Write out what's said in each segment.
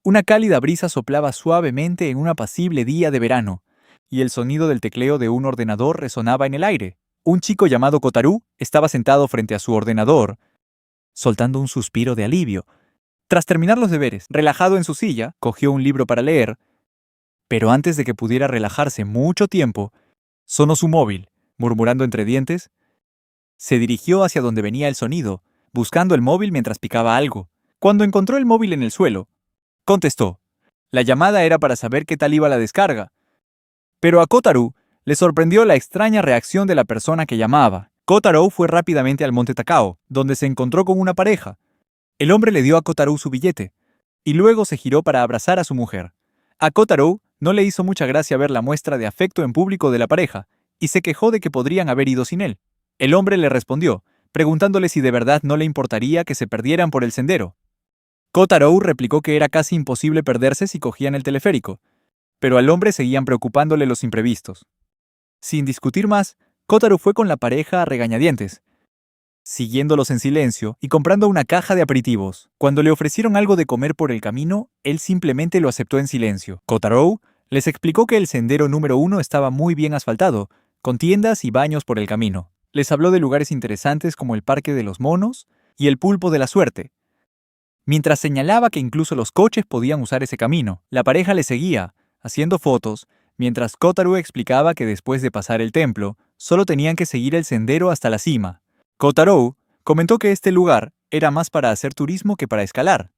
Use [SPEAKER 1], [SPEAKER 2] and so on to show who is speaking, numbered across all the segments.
[SPEAKER 1] Una cálida brisa soplaba suavemente en un apacible día de verano, y el sonido del tecleo de un ordenador resonaba en el aire. Un chico llamado Kotaru estaba sentado frente a su ordenador, soltando un suspiro de alivio. Tras terminar los deberes, relajado en su silla, cogió un libro para leer, pero antes de que pudiera relajarse mucho tiempo, sonó su móvil. Murmurando entre dientes, se dirigió hacia donde venía el sonido, buscando el móvil mientras picaba algo. Cuando encontró el móvil en el suelo, contestó. La llamada era para saber qué tal iba la descarga. Pero a Kotaru le sorprendió la extraña reacción de la persona que llamaba. Kotaru fue rápidamente al monte Takao, donde se encontró con una pareja. El hombre le dio a Kotaru su billete, y luego se giró para abrazar a su mujer. A Kotaru no le hizo mucha gracia ver la muestra de afecto en público de la pareja, y se quejó de que podrían haber ido sin él. El hombre le respondió, preguntándole si de verdad no le importaría que se perdieran por el sendero. Kotaru replicó que era casi imposible perderse si cogían el teleférico, pero al hombre seguían preocupándole los imprevistos. Sin discutir más, Kotaru fue con la pareja a regañadientes, siguiéndolos en silencio y comprando una caja de aperitivos. Cuando le ofrecieron algo de comer por el camino, él simplemente lo aceptó en silencio. Kotaru les explicó que el sendero número 1 estaba muy bien asfaltado, con tiendas y baños por el camino. Les habló de lugares interesantes como el Parque de los Monos y el Pulpo de la Suerte. Mientras señalaba que incluso los coches podían usar ese camino, la pareja le seguía, haciendo fotos, mientras Kotaru explicaba que después de pasar el templo, solo tenían que seguir el sendero hasta la cima. Kotaru comentó que este lugar era más para hacer turismo que para escalar.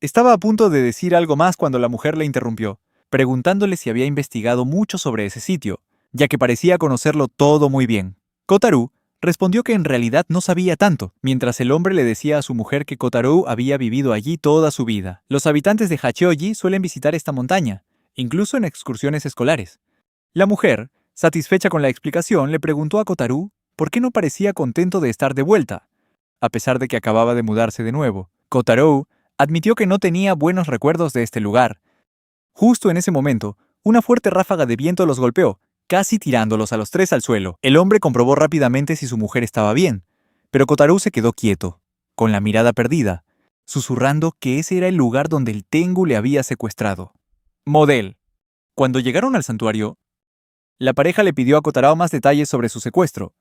[SPEAKER 1] Estaba a punto de decir algo más cuando la mujer le interrumpió, preguntándole si había investigado mucho sobre ese sitio, ya que parecía conocerlo todo muy bien. Kotaru respondió que en realidad no sabía tanto, mientras el hombre le decía a su mujer que Kotaru había vivido allí toda su vida. Los habitantes de Hachioji suelen visitar esta montaña, incluso en excursiones escolares. La mujer, satisfecha con la explicación, le preguntó a Kotaru por qué no parecía contento de estar de vuelta, a pesar de que acababa de mudarse de nuevo. Kotaru admitió que no tenía buenos recuerdos de este lugar. Justo en ese momento, una fuerte ráfaga de viento los golpeó, casi tirándolos a los tres al suelo. El hombre comprobó rápidamente si su mujer estaba bien, pero Kotaru se quedó quieto, con la mirada perdida, susurrando que ese era el lugar donde el Tengu le había secuestrado. Model. Cuando llegaron al santuario, la pareja le pidió a Kotaru más detalles sobre su secuestro.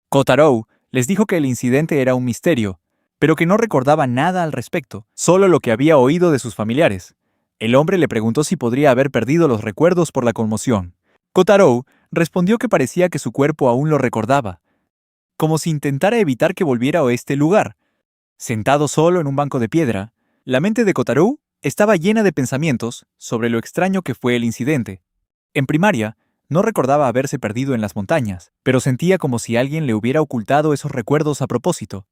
[SPEAKER 1] Kotaru les dijo que el incidente era un misterio, pero que no recordaba nada al respecto, solo lo que había oído de sus familiares. El hombre le preguntó si podría haber perdido los recuerdos por la conmoción. Kotaru respondió que parecía que su cuerpo aún lo recordaba, como si intentara evitar que volviera a este lugar. Sentado solo en un banco de piedra, la mente de Kotaru estaba llena de pensamientos sobre lo extraño que fue el incidente. En primaria, no recordaba haberse perdido en las montañas, pero sentía como si alguien le hubiera ocultado esos recuerdos a propósito.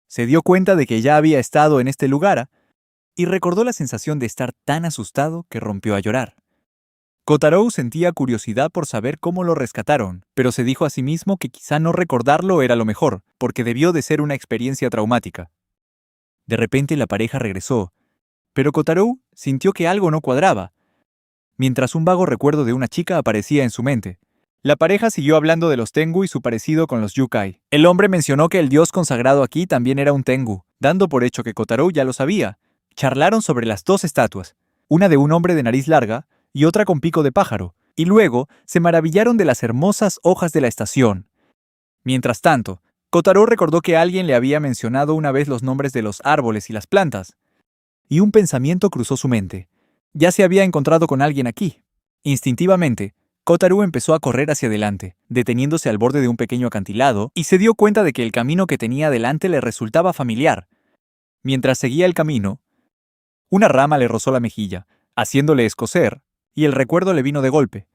[SPEAKER 1] Se dio cuenta de que ya había estado en este lugar y recordó la sensación de estar tan asustado que rompió a llorar. Kotaru sentía curiosidad por saber cómo lo rescataron, pero se dijo a sí mismo que quizá no recordarlo era lo mejor, porque debió de ser una experiencia traumática. De repente la pareja regresó, pero Kotaru sintió que algo no cuadraba, mientras un vago recuerdo de una chica aparecía en su mente. La pareja siguió hablando de los Tengu y su parecido con los Yukai. El hombre mencionó que el dios consagrado aquí también era un Tengu, dando por hecho que Kotaru ya lo sabía. Charlaron sobre las dos estatuas, una de un hombre de nariz larga y otra con pico de pájaro, y luego se maravillaron de las hermosas hojas de la estación. Mientras tanto, Kotaru recordó que alguien le había mencionado una vez los nombres de los árboles y las plantas, y un pensamiento cruzó su mente. Ya se había encontrado con alguien aquí. Instintivamente, Kotaru empezó a correr hacia adelante, deteniéndose al borde de un pequeño acantilado, y se dio cuenta de que el camino que tenía delante le resultaba familiar. Mientras seguía el camino, una rama le rozó la mejilla, haciéndole escocer, y el recuerdo le vino de golpe.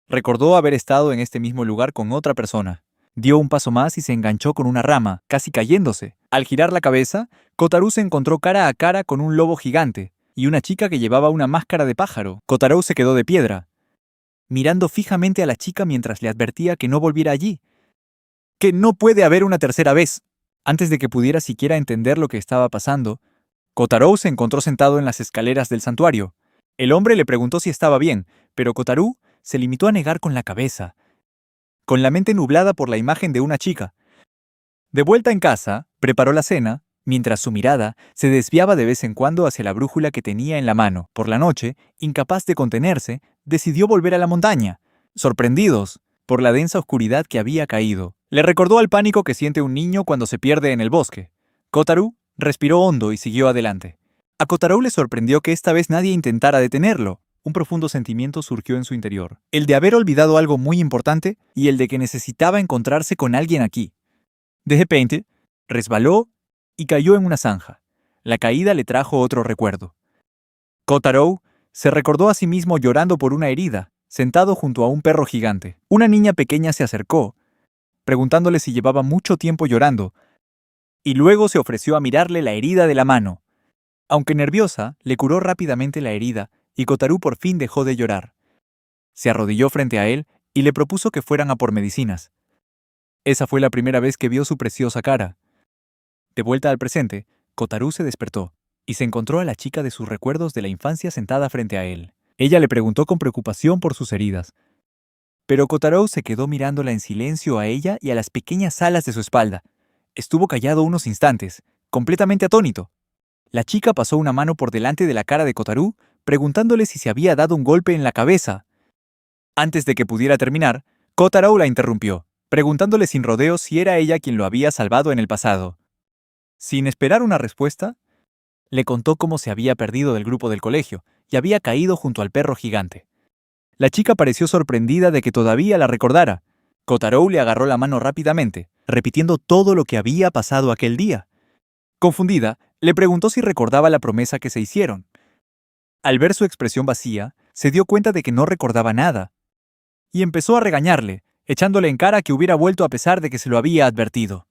[SPEAKER 1] Recordó haber estado en este mismo lugar con otra persona. Dio un paso más y se enganchó con una rama, casi cayéndose. Al girar la cabeza, Kotaru se encontró cara a cara con un lobo gigante y una chica que llevaba una máscara de pájaro. Kotaru se quedó de piedra, mirando fijamente a la chica mientras le advertía que no volviera allí. ¡Que no puede haber una tercera vez! Antes de que pudiera siquiera entender lo que estaba pasando, Kotaru se encontró sentado en las escaleras del santuario. El hombre le preguntó si estaba bien, pero Kotaru se limitó a negar con la cabeza, con la mente nublada por la imagen de una chica. De vuelta en casa, preparó la cena mientras su mirada se desviaba de vez en cuando hacia la brújula que tenía en la mano. Por la noche, incapaz de contenerse, decidió volver a la montaña. Sorprendidos por la densa oscuridad que había caído, le recordó al pánico que siente un niño cuando se pierde en el bosque. Kotaro respiró hondo y siguió adelante. A Kotaro le sorprendió que esta vez nadie intentara detenerlo. Un profundo sentimiento surgió en su interior, el de haber olvidado algo muy importante y el de que necesitaba encontrarse con alguien aquí. De repente, resbaló y cayó en una zanja. La caída le trajo otro recuerdo. Kotaro se recordó a sí mismo llorando por una herida, sentado junto a un perro gigante. Una niña pequeña se acercó, preguntándole si llevaba mucho tiempo llorando, y luego se ofreció a mirarle la herida de la mano. Aunque nerviosa, le curó rápidamente la herida y Kotaro por fin dejó de llorar. Se arrodilló frente a él y le propuso que fueran a por medicinas. Esa fue la primera vez que vio su preciosa cara. De vuelta al presente, Kotaro se despertó y se encontró a la chica de sus recuerdos de la infancia sentada frente a él. Ella le preguntó con preocupación por sus heridas, pero Kotaro se quedó mirándola en silencio a ella y a las pequeñas alas de su espalda. Estuvo callado unos instantes, completamente atónito. La chica pasó una mano por delante de la cara de Kotaro, preguntándole si se había dado un golpe en la cabeza. Antes de que pudiera terminar, Kotaro la interrumpió, preguntándole sin rodeos si era ella quien lo había salvado en el pasado. Sin esperar una respuesta, le contó cómo se había perdido del grupo del colegio y había caído junto al perro gigante. La chica pareció sorprendida de que todavía la recordara. Kotaro le agarró la mano rápidamente, repitiendo todo lo que había pasado aquel día. Confundida, le preguntó si recordaba la promesa que se hicieron. Al ver su expresión vacía, se dio cuenta de que no recordaba nada, y empezó a regañarle, echándole en cara que hubiera vuelto a pesar de que se lo había advertido.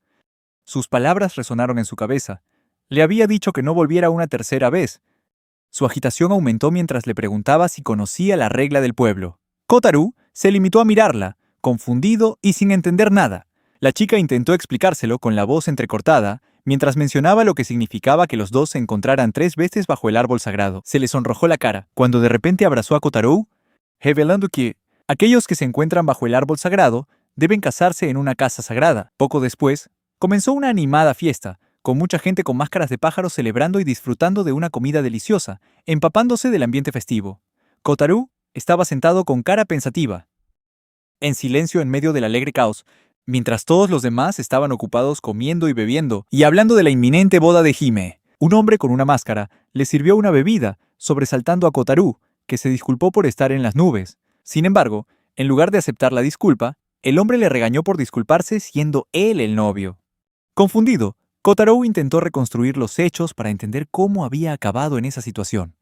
[SPEAKER 1] Sus palabras resonaron en su cabeza. Le había dicho que no volviera una tercera vez. Su agitación aumentó mientras le preguntaba si conocía la regla del pueblo. Kotaro se limitó a mirarla, confundido y sin entender nada. La chica intentó explicárselo con la voz entrecortada, mientras mencionaba lo que significaba que los dos se encontraran 3 veces bajo el árbol sagrado. Se le sonrojó la cara, cuando de repente abrazó a Kotaro, revelando que aquellos que se encuentran bajo el árbol sagrado deben casarse en una casa sagrada. Poco después, comenzó una animada fiesta, con mucha gente con máscaras de pájaros celebrando y disfrutando de una comida deliciosa, empapándose del ambiente festivo. Kotaro estaba sentado con cara pensativa, en silencio en medio del alegre caos, mientras todos los demás estaban ocupados comiendo y bebiendo y hablando de la inminente boda de Hime. Un hombre con una máscara le sirvió una bebida, sobresaltando a Kotaro, que se disculpó por estar en las nubes. Sin embargo, en lugar de aceptar la disculpa, el hombre le regañó por disculparse siendo él el novio. Confundido, Kotaro intentó reconstruir los hechos para entender cómo había acabado en esa situación.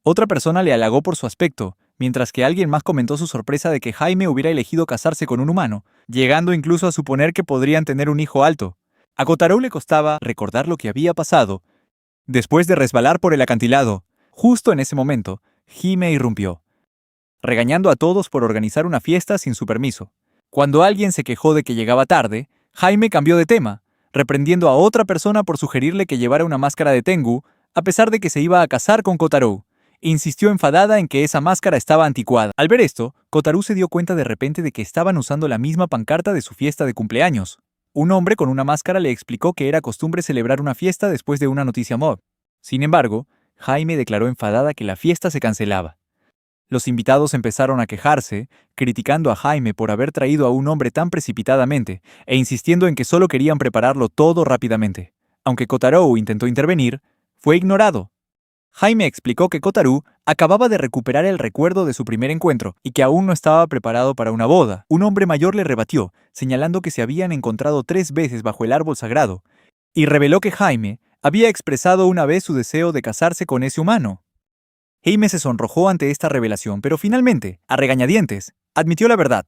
[SPEAKER 1] Otra persona le halagó por su aspecto, mientras que alguien más comentó su sorpresa de que Jaime hubiera elegido casarse con un humano, llegando incluso a suponer que podrían tener un hijo alto. A Kotaro le costaba recordar lo que había pasado. Después de resbalar por el acantilado, justo en ese momento, Hime irrumpió, regañando a todos por organizar una fiesta sin su permiso. Cuando alguien se quejó de que llegaba tarde, Jaime cambió de tema, reprendiendo a otra persona por sugerirle que llevara una máscara de Tengu, a pesar de que se iba a casar con Kotaro. Insistió enfadada en que esa máscara estaba anticuada. Al ver esto, Kotaro se dio cuenta de repente de que estaban usando la misma pancarta de su fiesta de cumpleaños. Un hombre con una máscara le explicó que era costumbre celebrar una fiesta después de una noticia mob. Sin embargo, Jaime declaró enfadada que la fiesta se cancelaba. Los invitados empezaron a quejarse, criticando a Jaime por haber traído a un hombre tan precipitadamente e insistiendo en que solo querían prepararlo todo rápidamente. Aunque Kotaro intentó intervenir, fue ignorado. Jaime explicó que Kotaro acababa de recuperar el recuerdo de su primer encuentro y que aún no estaba preparado para una boda. Un hombre mayor le rebatió, señalando que se habían encontrado 3 veces bajo el árbol sagrado, y reveló que Jaime había expresado una vez su deseo de casarse con ese humano. Jaime se sonrojó ante esta revelación, pero finalmente, a regañadientes, admitió la verdad.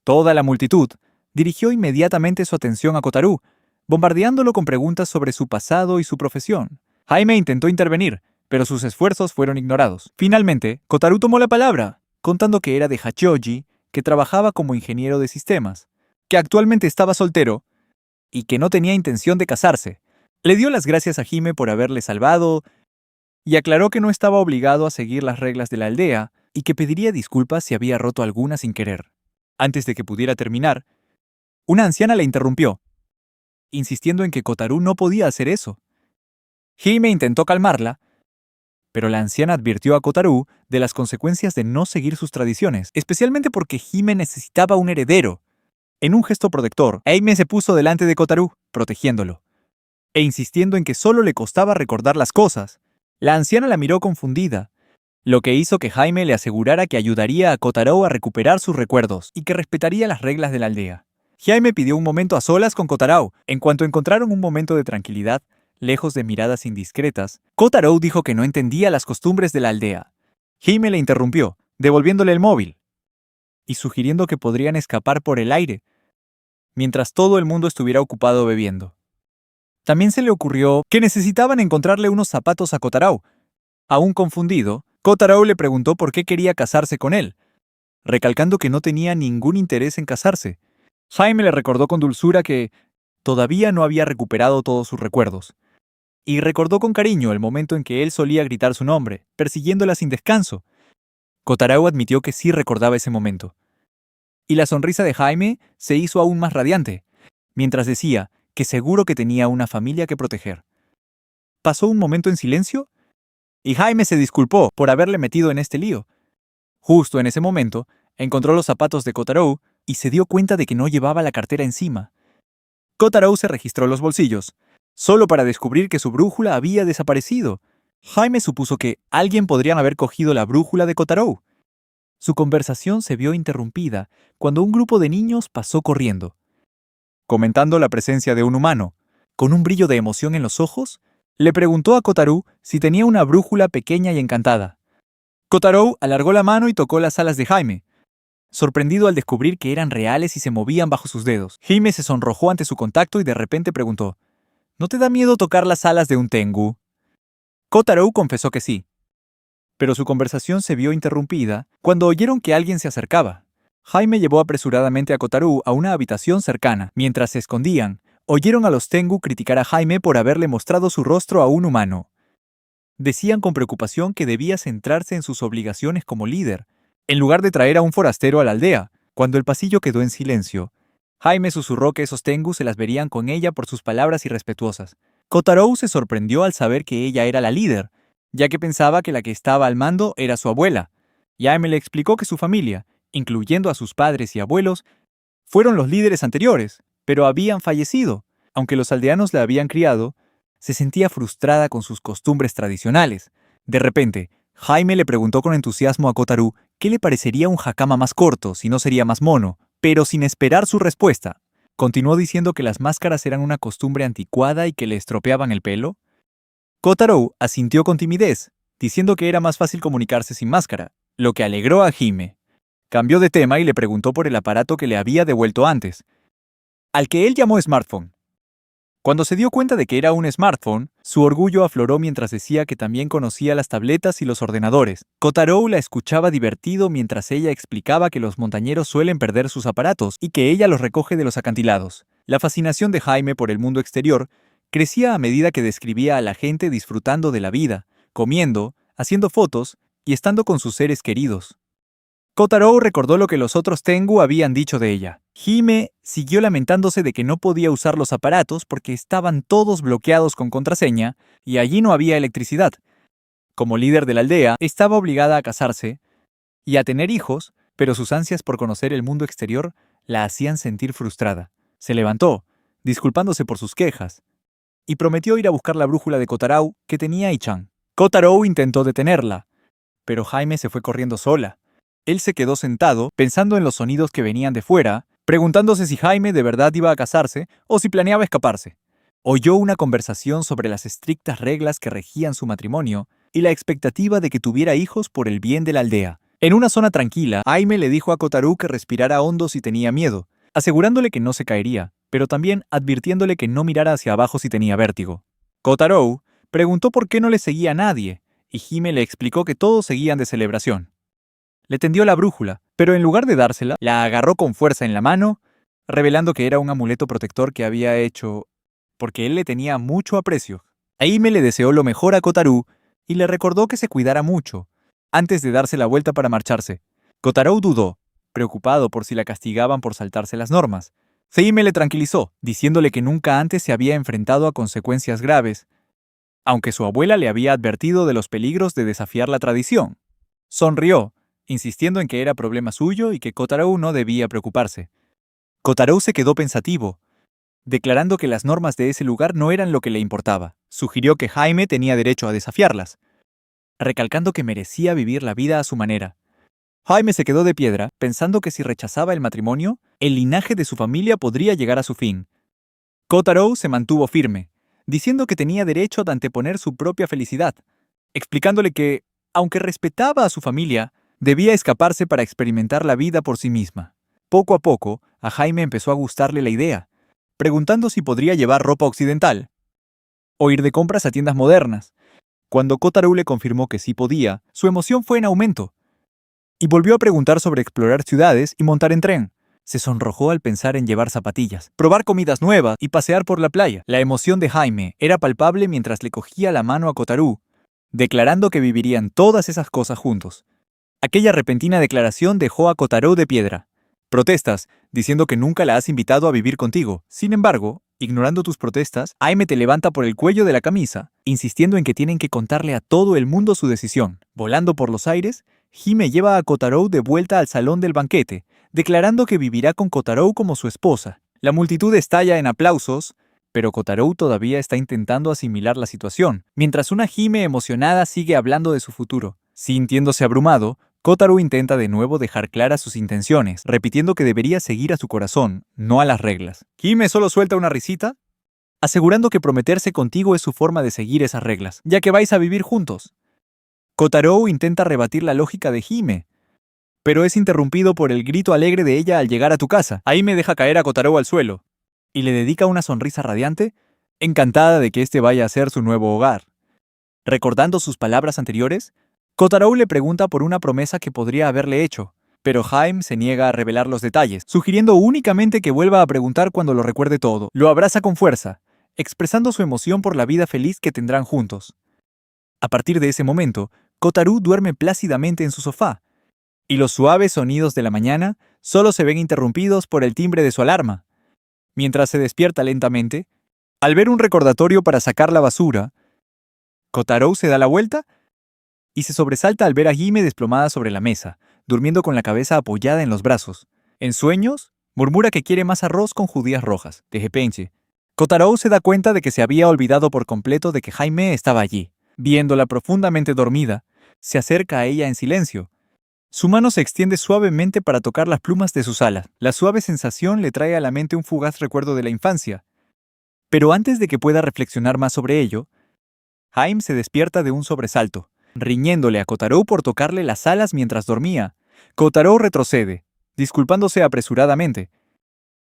[SPEAKER 1] Toda la multitud dirigió inmediatamente su atención a Kotaro, bombardeándolo con preguntas sobre su pasado y su profesión. Jaime intentó intervenir, pero sus esfuerzos fueron ignorados. Finalmente, Kotaro tomó la palabra, contando que era de Hachioji, que trabajaba como ingeniero de sistemas, que actualmente estaba soltero y que no tenía intención de casarse. Le dio las gracias a Hime por haberle salvado y aclaró que no estaba obligado a seguir las reglas de la aldea y que pediría disculpas si había roto alguna sin querer. Antes de que pudiera terminar, una anciana le interrumpió. insistiendo en que Kotaru no podía hacer eso. Hime intentó calmarla, pero la anciana advirtió a Kotaru de las consecuencias de no seguir sus tradiciones, especialmente porque Hime necesitaba un heredero. En un gesto protector, Hime se puso delante de Kotaru, protegiéndolo, e insistiendo en que solo le costaba recordar las cosas. La anciana la miró confundida, lo que hizo que Jaime le asegurara que ayudaría a Kotaru a recuperar sus recuerdos y que respetaría las reglas de la aldea. Jaime pidió un momento a solas con Kotaru. En cuanto encontraron un momento de tranquilidad, lejos de miradas indiscretas, Kotaru dijo que no entendía las costumbres de la aldea. Jaime le interrumpió, devolviéndole el móvil y sugiriendo que podrían escapar por el aire, mientras todo el mundo estuviera ocupado bebiendo. También se le ocurrió que necesitaban encontrarle unos zapatos a Kotaru. Aún confundido, Kotaru le preguntó por qué quería casarse con él, recalcando que no tenía ningún interés en casarse. Jaime le recordó con dulzura que todavía no había recuperado todos sus recuerdos, y recordó con cariño el momento en que él solía gritar su nombre, persiguiéndola sin descanso. Kotaru admitió que sí recordaba ese momento, y la sonrisa de Jaime se hizo aún más radiante, mientras decía que seguro que tenía una familia que proteger. Pasó un momento en silencio, y Jaime se disculpó por haberle metido en este lío. Justo en ese momento, encontró los zapatos de Kotaru y se dio cuenta de que no llevaba la cartera encima. Kotaru se registró los bolsillos, solo para descubrir que su brújula había desaparecido. Jaime supuso que alguien podría haber cogido la brújula de Kotaru. Su conversación se vio interrumpida cuando un grupo de niños pasó corriendo, comentando la presencia de un humano. Con un brillo de emoción en los ojos, le preguntó a Kotaru si tenía una brújula pequeña y encantada. Kotaru alargó la mano y tocó las alas de Jaime, sorprendido al descubrir que eran reales y se movían bajo sus dedos. Jaime se sonrojó ante su contacto y de repente preguntó, ¿no te da miedo tocar las alas de un tengu? Kotaru confesó que sí, pero su conversación se vio interrumpida cuando oyeron que alguien se acercaba. Jaime llevó apresuradamente a Kotaru a una habitación cercana. Mientras se escondían, oyeron a los tengu criticar a Jaime por haberle mostrado su rostro a un humano. Decían con preocupación que debía centrarse en sus obligaciones como líder, en lugar de traer a un forastero a la aldea. Cuando el pasillo quedó en silencio, Jaime susurró que esos tengu se las verían con ella por sus palabras irrespetuosas. Kotaru se sorprendió al saber que ella era la líder, ya que pensaba que la que estaba al mando era su abuela. Jaime le explicó que su familia, incluyendo a sus padres y abuelos, fueron los líderes anteriores, pero habían fallecido. Aunque los aldeanos la habían criado, se sentía frustrada con sus costumbres tradicionales. De repente, Jaime le preguntó con entusiasmo a Kotaru qué le parecería un hakama más corto si no sería más mono, pero sin esperar su respuesta. Continuó diciendo que las máscaras eran una costumbre anticuada y que le estropeaban el pelo. Kotaru asintió con timidez, diciendo que era más fácil comunicarse sin máscara, lo que alegró a Jaime. Cambió de tema y le preguntó por el aparato que le había devuelto antes, al que él llamó smartphone. Cuando se dio cuenta de que era un smartphone, su orgullo afloró mientras decía que también conocía las tabletas y los ordenadores. Kotaru la escuchaba divertido mientras ella explicaba que los montañeros suelen perder sus aparatos y que ella los recoge de los acantilados. La fascinación de Jaime por el mundo exterior crecía a medida que describía a la gente disfrutando de la vida, comiendo, haciendo fotos y estando con sus seres queridos. Kotaru recordó lo que los otros tengu habían dicho de ella. Hime siguió lamentándose de que no podía usar los aparatos porque estaban todos bloqueados con contraseña y allí no había electricidad. Como líder de la aldea, estaba obligada a casarse y a tener hijos, pero sus ansias por conocer el mundo exterior la hacían sentir frustrada. Se levantó, disculpándose por sus quejas, y prometió ir a buscar la brújula de Kotaru que tenía Ichan. Kotaru intentó detenerla, pero Jaime se fue corriendo sola. Él se quedó sentado, pensando en los sonidos que venían de fuera, preguntándose si Jaime de verdad iba a casarse o si planeaba escaparse. Oyó una conversación sobre las estrictas reglas que regían su matrimonio y la expectativa de que tuviera hijos por el bien de la aldea. En una zona tranquila, Jaime le dijo a Kotaru que respirara hondo si tenía miedo, asegurándole que no se caería, pero también advirtiéndole que no mirara hacia abajo si tenía vértigo. Kotaru preguntó por qué no le seguía a nadie, y Jaime le explicó que todos seguían de celebración. Le tendió la brújula, pero en lugar de dársela, la agarró con fuerza en la mano, revelando que era un amuleto protector que había hecho porque él le tenía mucho aprecio. Jaime le deseó lo mejor a Kotaru y le recordó que se cuidara mucho, antes de darse la vuelta para marcharse. Kotaru dudó, preocupado por si la castigaban por saltarse las normas. Hime le tranquilizó, diciéndole que nunca antes se había enfrentado a consecuencias graves, aunque su abuela le había advertido de los peligros de desafiar la tradición. Sonrió, insistiendo en que era problema suyo y que Kotaro no debía preocuparse. Kotaro se quedó pensativo, declarando que las normas de ese lugar no eran lo que le importaba. Sugirió que Hime tenía derecho a desafiarlas, recalcando que merecía vivir la vida a su manera. Hime se quedó de piedra, pensando que si rechazaba el matrimonio, el linaje de su familia podría llegar a su fin. Kotaro se mantuvo firme, diciendo que tenía derecho a anteponer su propia felicidad, explicándole que, aunque respetaba a su familia, debía escaparse para experimentar la vida por sí misma. Poco a poco, a Hime empezó a gustarle la idea, preguntando si podría llevar ropa occidental o ir de compras a tiendas modernas. Cuando Kotaro le confirmó que sí podía, su emoción fue en aumento, y volvió a preguntar sobre explorar ciudades y montar en tren. Se sonrojó al pensar en llevar zapatillas, probar comidas nuevas y pasear por la playa. La emoción de Hime era palpable mientras le cogía la mano a Kotaro, declarando que vivirían todas esas cosas juntos. Aquella repentina declaración dejó a Kotaro de piedra. Protestas, diciendo que nunca la has invitado a vivir contigo. Sin embargo, ignorando tus protestas, Hime te levanta por el cuello de la camisa, insistiendo en que tienen que contarle a todo el mundo su decisión. Volando por los aires, Hime lleva a Kotaro de vuelta al salón del banquete, declarando que vivirá con Kotaro como su esposa. La multitud estalla en aplausos, pero Kotaro todavía está intentando asimilar la situación, mientras una Hime emocionada sigue hablando de su futuro. Sintiéndose abrumado, Kotaro intenta de nuevo dejar claras sus intenciones, repitiendo que debería seguir a su corazón, no a las reglas. Hime solo suelta una risita, asegurando que prometerse contigo es su forma de seguir esas reglas, ya que vais a vivir juntos. Kotaro intenta rebatir la lógica de Hime, pero es interrumpido por el grito alegre de ella al llegar a tu casa. Hime deja caer a Kotaro al suelo y le dedica una sonrisa radiante, encantada de que este vaya a ser su nuevo hogar. Recordando sus palabras anteriores, Kotaro le pregunta por una promesa que podría haberle hecho, pero Hime se niega a revelar los detalles, sugiriendo únicamente que vuelva a preguntar cuando lo recuerde todo. Lo abraza con fuerza, expresando su emoción por la vida feliz que tendrán juntos. A partir de ese momento, Kotaro duerme plácidamente en su sofá, y los suaves sonidos de la mañana solo se ven interrumpidos por el timbre de su alarma. Mientras se despierta lentamente, al ver un recordatorio para sacar la basura, Kotaro se da la vuelta y se sobresalta al ver a Hime desplomada sobre la mesa, durmiendo con la cabeza apoyada en los brazos. En sueños, murmura que quiere más arroz con judías rojas, de Jepenche. Kotaro se da cuenta de que se había olvidado por completo de que Hime estaba allí. Viéndola profundamente dormida, se acerca a ella en silencio. Su mano se extiende suavemente para tocar las plumas de sus alas. La suave sensación le trae a la mente un fugaz recuerdo de la infancia. Pero antes de que pueda reflexionar más sobre ello, Hime se despierta de un sobresalto, riñéndole a Kotaro por tocarle las alas mientras dormía. Kotaro retrocede, disculpándose apresuradamente.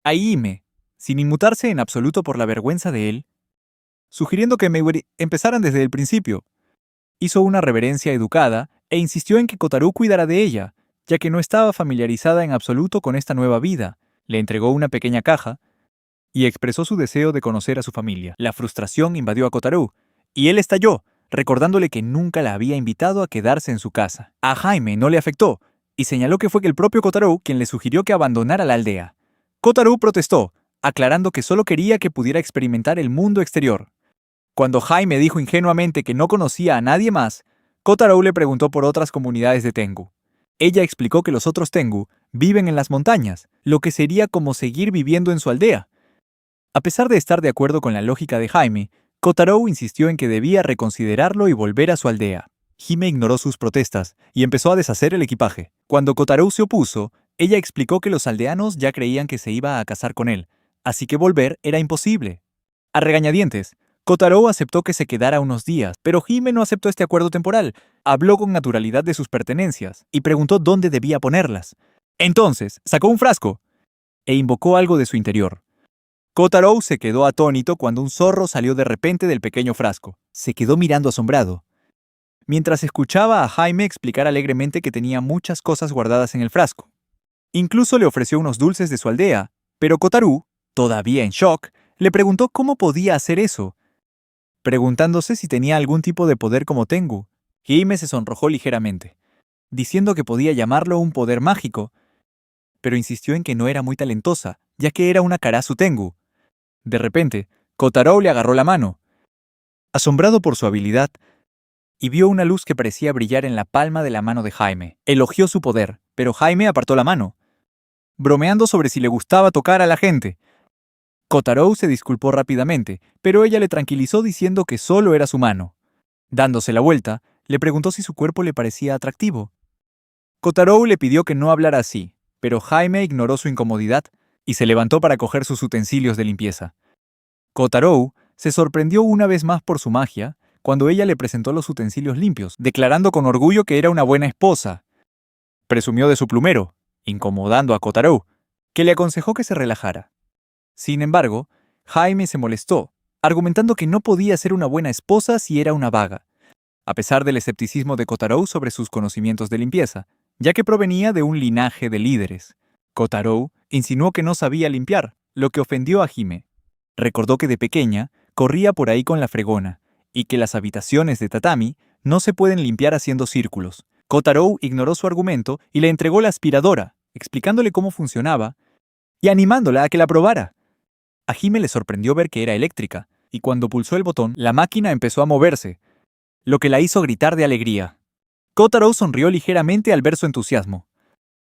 [SPEAKER 1] A Hime, sin inmutarse en absoluto por la vergüenza de él, sugiriendo que empezaran desde el principio. Hizo una reverencia educada e insistió en que Kotaro cuidara de ella, ya que no estaba familiarizada en absoluto con esta nueva vida. Le entregó una pequeña caja y expresó su deseo de conocer a su familia. La frustración invadió a Kotaro, y él estalló, recordándole que nunca la había invitado a quedarse en su casa. A Hime no le afectó, y señaló que fue el propio Kotaro quien le sugirió que abandonara la aldea. Kotaro protestó, aclarando que solo quería que pudiera experimentar el mundo exterior. Cuando Hime dijo ingenuamente que no conocía a nadie más, Kotaro le preguntó por otras comunidades de Tengu. Ella explicó que los otros Tengu viven en las montañas, lo que sería como seguir viviendo en su aldea. A pesar de estar de acuerdo con la lógica de Hime, Kotaro insistió en que debía reconsiderarlo y volver a su aldea. Hime ignoró sus protestas y empezó a deshacer el equipaje. Cuando Kotaro se opuso, ella explicó que los aldeanos ya creían que se iba a casar con él, así que volver era imposible. A regañadientes, Kotaro aceptó que se quedara unos días, pero Hime no aceptó este acuerdo temporal. Habló con naturalidad de sus pertenencias y preguntó dónde debía ponerlas. Entonces, sacó un frasco e invocó algo de su interior. Kotaro se quedó atónito cuando un zorro salió de repente del pequeño frasco. Se quedó mirando asombrado, mientras escuchaba a Hime explicar alegremente que tenía muchas cosas guardadas en el frasco. Incluso le ofreció unos dulces de su aldea, pero Kotaro, todavía en shock, le preguntó cómo podía hacer eso, preguntándose si tenía algún tipo de poder como Tengu. Hime se sonrojó ligeramente, diciendo que podía llamarlo un poder mágico, pero insistió en que no era muy talentosa, ya que era una Karasu Tengu. De repente, Kotaro le agarró la mano, asombrado por su habilidad, y vio una luz que parecía brillar en la palma de la mano de Jaime. Elogió su poder, pero Jaime apartó la mano, bromeando sobre si le gustaba tocar a la gente. Kotaro se disculpó rápidamente, pero ella le tranquilizó diciendo que solo era su mano. Dándose la vuelta, le preguntó si su cuerpo le parecía atractivo. Kotaro le pidió que no hablara así, pero Jaime ignoró su incomodidad y se levantó para coger sus utensilios de limpieza. Kotaro se sorprendió una vez más por su magia cuando ella le presentó los utensilios limpios, declarando con orgullo que era una buena esposa. Presumió de su plumero, incomodando a Kotaro, que le aconsejó que se relajara. Sin embargo, Jaime se molestó, argumentando que no podía ser una buena esposa si era una vaga, a pesar del escepticismo de Kotaro sobre sus conocimientos de limpieza, ya que provenía de un linaje de líderes. Kotaro insinuó que no sabía limpiar, lo que ofendió a Hime. Recordó que de pequeña corría por ahí con la fregona, y que las habitaciones de tatami no se pueden limpiar haciendo círculos. Kotaro ignoró su argumento y le entregó la aspiradora, explicándole cómo funcionaba y animándola a que la probara. A Hime le sorprendió ver que era eléctrica, y cuando pulsó el botón, la máquina empezó a moverse, lo que la hizo gritar de alegría. Kotaro sonrió ligeramente al ver su entusiasmo.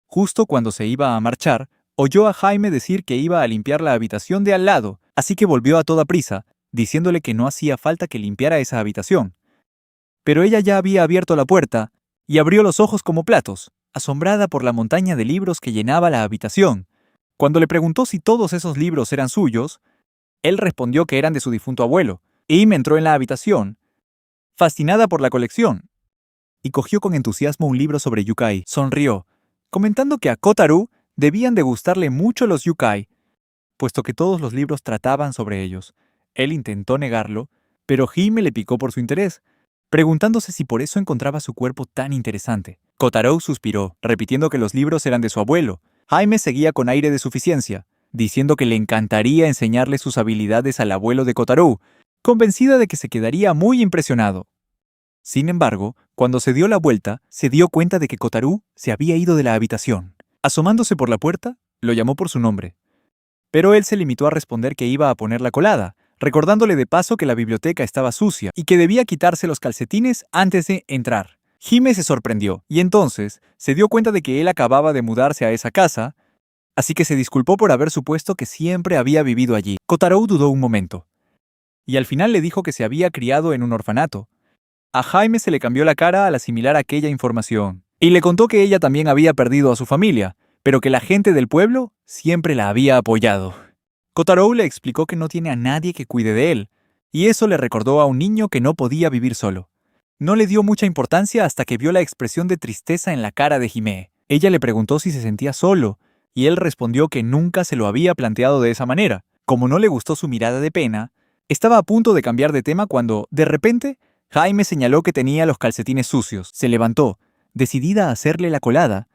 [SPEAKER 1] Justo cuando se iba a marchar, oyó a Jaime decir que iba a limpiar la habitación de al lado, así que volvió a toda prisa, diciéndole que no hacía falta que limpiara esa habitación. Pero ella ya había abierto la puerta y abrió los ojos como platos, asombrada por la montaña de libros que llenaba la habitación. Cuando le preguntó si todos esos libros eran suyos, él respondió que eran de su difunto abuelo, y me entró en la habitación, fascinada por la colección, y cogió con entusiasmo un libro sobre yukai. Sonrió, comentando que a Kotaro debían de gustarle mucho los yukai, puesto que todos los libros trataban sobre ellos. Él intentó negarlo, pero Hime le picó por su interés, preguntándose si por eso encontraba su cuerpo tan interesante. Kotaro suspiró, repitiendo que los libros eran de su abuelo. Jaime seguía con aire de suficiencia, diciendo que le encantaría enseñarle sus habilidades al abuelo de Kotaro, convencida de que se quedaría muy impresionado. Sin embargo, cuando se dio la vuelta, se dio cuenta de que Kotaro se había ido de la habitación. Asomándose por la puerta, lo llamó por su nombre. Pero él se limitó a responder que iba a poner la colada, recordándole de paso que la biblioteca estaba sucia y que debía quitarse los calcetines antes de entrar. Hime se sorprendió, y entonces se dio cuenta de que él acababa de mudarse a esa casa, así que se disculpó por haber supuesto que siempre había vivido allí. Kotaro dudó un momento, y al final le dijo que se había criado en un orfanato. A Jaime se le cambió la cara al asimilar aquella información, y le contó que ella también había perdido a su familia, pero que la gente del pueblo siempre la había apoyado. Kotaro le explicó que no tiene a nadie que cuide de él, y eso le recordó a un niño que no podía vivir solo. No le dio mucha importancia hasta que vio la expresión de tristeza en la cara de Hime. Ella le preguntó si se sentía solo, y él respondió que nunca se lo había planteado de esa manera. Como no le gustó su mirada de pena, estaba a punto de cambiar de tema cuando, de repente, Jaime señaló que tenía los calcetines sucios. Se levantó, decidida a hacerle la colada,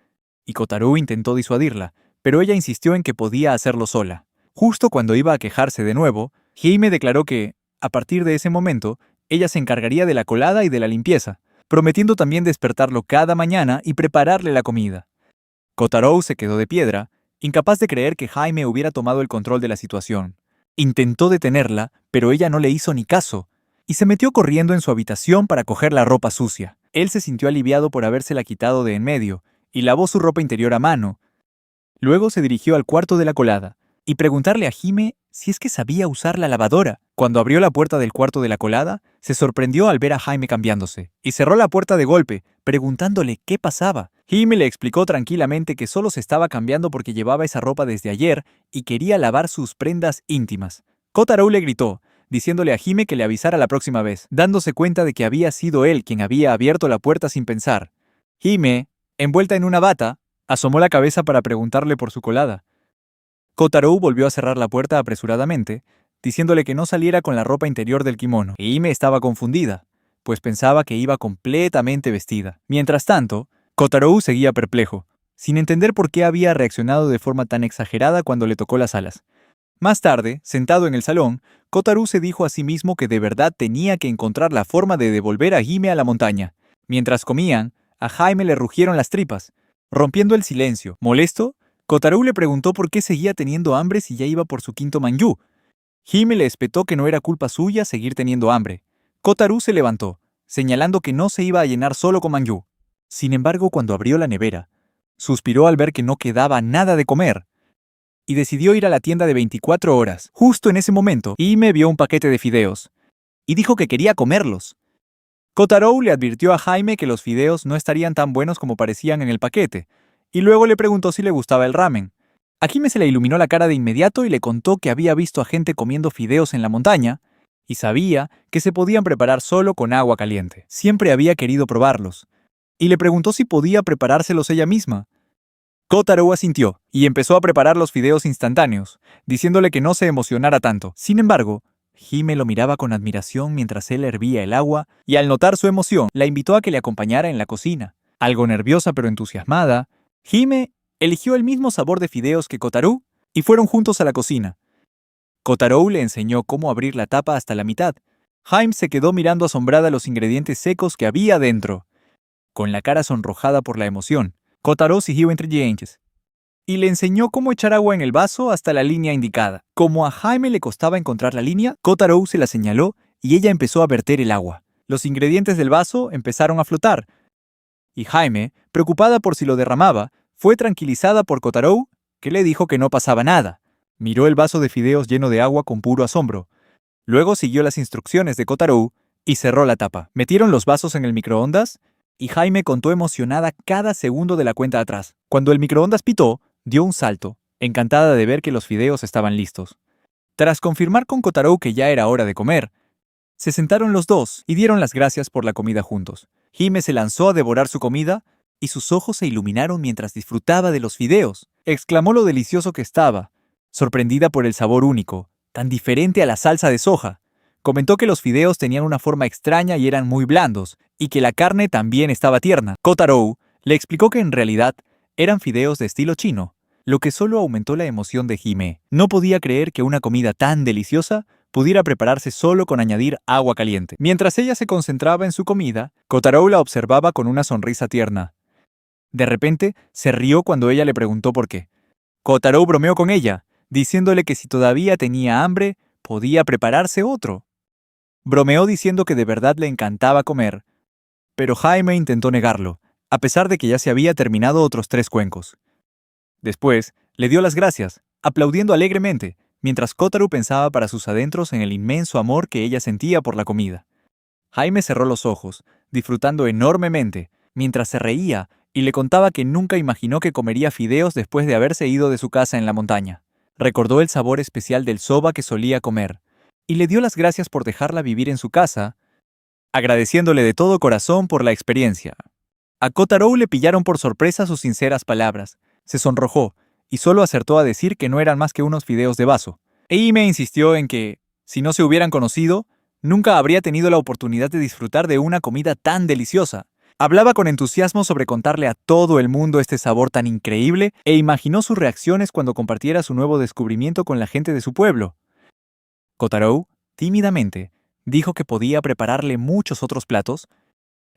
[SPEAKER 1] y Kotaro intentó disuadirla, pero ella insistió en que podía hacerlo sola. Justo cuando iba a quejarse de nuevo, Jaime declaró que, a partir de ese momento, ella se encargaría de la colada y de la limpieza, prometiendo también despertarlo cada mañana y prepararle la comida. Kotaro se quedó de piedra, incapaz de creer que Jaime hubiera tomado el control de la situación. Intentó detenerla, pero ella no le hizo ni caso, y se metió corriendo en su habitación para coger la ropa sucia. Él se sintió aliviado por habérsela quitado de en medio, y lavó su ropa interior a mano. Luego se dirigió al cuarto de la colada, y preguntarle a Hime si es que sabía usar la lavadora. Cuando abrió la puerta del cuarto de la colada, se sorprendió al ver a Jaime cambiándose, y cerró la puerta de golpe, preguntándole qué pasaba. Hime le explicó tranquilamente que solo se estaba cambiando porque llevaba esa ropa desde ayer y quería lavar sus prendas íntimas. Kotaro le gritó, diciéndole a Hime que le avisara la próxima vez, dándose cuenta de que había sido él quien había abierto la puerta sin pensar. Hime, envuelta en una bata, asomó la cabeza para preguntarle por su colada. Kotaro volvió a cerrar la puerta apresuradamente, diciéndole que no saliera con la ropa interior del kimono. Hime estaba confundida, pues pensaba que iba completamente vestida. Mientras tanto, Kotaro seguía perplejo, sin entender por qué había reaccionado de forma tan exagerada cuando le tocó las alas. Más tarde, sentado en el salón, Kotaro se dijo a sí mismo que de verdad tenía que encontrar la forma de devolver a Hime a la montaña. Mientras comían, a Jaime le rugieron las tripas, rompiendo el silencio. Molesto, Kotaro le preguntó por qué seguía teniendo hambre si ya iba por su quinto manyú. Hime le espetó que no era culpa suya seguir teniendo hambre. Kotaro se levantó, señalando que no se iba a llenar solo con manyú. Sin embargo, cuando abrió la nevera, suspiró al ver que no quedaba nada de comer y decidió ir a la tienda de 24 horas. Justo en ese momento, Hime vio un paquete de fideos y dijo que quería comerlos. Kotaro le advirtió a Jaime que los fideos no estarían tan buenos como parecían en el paquete, y luego le preguntó si le gustaba el ramen. A Hime se le iluminó la cara de inmediato y le contó que había visto a gente comiendo fideos en la montaña, y sabía que se podían preparar solo con agua caliente. Siempre había querido probarlos, y le preguntó si podía preparárselos ella misma. Kotaro asintió, y empezó a preparar los fideos instantáneos, diciéndole que no se emocionara tanto. Sin embargo, Hime lo miraba con admiración mientras él hervía el agua, y al notar su emoción, la invitó a que le acompañara en la cocina. Algo nerviosa pero entusiasmada, Hime eligió el mismo sabor de fideos que Kotaro, y fueron juntos a la cocina. Kotaro le enseñó cómo abrir la tapa hasta la mitad. Hime se quedó mirando asombrada los ingredientes secos que había dentro. Con la cara sonrojada por la emoción, Kotaro siguió entre dientes y le enseñó cómo echar agua en el vaso hasta la línea indicada. Como a Jaime le costaba encontrar la línea, Kotaro se la señaló y ella empezó a verter el agua. Los ingredientes del vaso empezaron a flotar, y Jaime, preocupada por si lo derramaba, fue tranquilizada por Kotaro, que le dijo que no pasaba nada. Miró el vaso de fideos lleno de agua con puro asombro. Luego siguió las instrucciones de Kotaro y cerró la tapa. Metieron los vasos en el microondas y Jaime contó emocionada cada segundo de la cuenta atrás. Cuando el microondas pitó, dio un salto, encantada de ver que los fideos estaban listos. Tras confirmar con Kotaro que ya era hora de comer, se sentaron los dos y dieron las gracias por la comida juntos. Hime se lanzó a devorar su comida y sus ojos se iluminaron mientras disfrutaba de los fideos. Exclamó lo delicioso que estaba, sorprendida por el sabor único, tan diferente a la salsa de soja. Comentó que los fideos tenían una forma extraña y eran muy blandos, y que la carne también estaba tierna. Kotaro le explicó que en realidad eran fideos de estilo chino, lo que solo aumentó la emoción de Hime. No podía creer que una comida tan deliciosa pudiera prepararse solo con añadir agua caliente. Mientras ella se concentraba en su comida, Kotaro la observaba con una sonrisa tierna. De repente, se rió cuando ella le preguntó por qué. Kotaro bromeó con ella, diciéndole que si todavía tenía hambre, podía prepararse otro. Bromeó diciendo que de verdad le encantaba comer, pero Jaime intentó negarlo, a pesar de que ya se había terminado otros 3 cuencos. Después, le dio las gracias, aplaudiendo alegremente, mientras Kotaro pensaba para sus adentros en el inmenso amor que ella sentía por la comida. Jaime cerró los ojos, disfrutando enormemente, mientras se reía y le contaba que nunca imaginó que comería fideos después de haberse ido de su casa en la montaña. Recordó el sabor especial del soba que solía comer, y le dio las gracias por dejarla vivir en su casa, agradeciéndole de todo corazón por la experiencia. A Kotaro le pillaron por sorpresa sus sinceras palabras. Se sonrojó y solo acertó a decir que no eran más que unos fideos de vaso. Hime insistió en que, si no se hubieran conocido, nunca habría tenido la oportunidad de disfrutar de una comida tan deliciosa. Hablaba con entusiasmo sobre contarle a todo el mundo este sabor tan increíble e imaginó sus reacciones cuando compartiera su nuevo descubrimiento con la gente de su pueblo. Kotaro, tímidamente, dijo que podía prepararle muchos otros platos,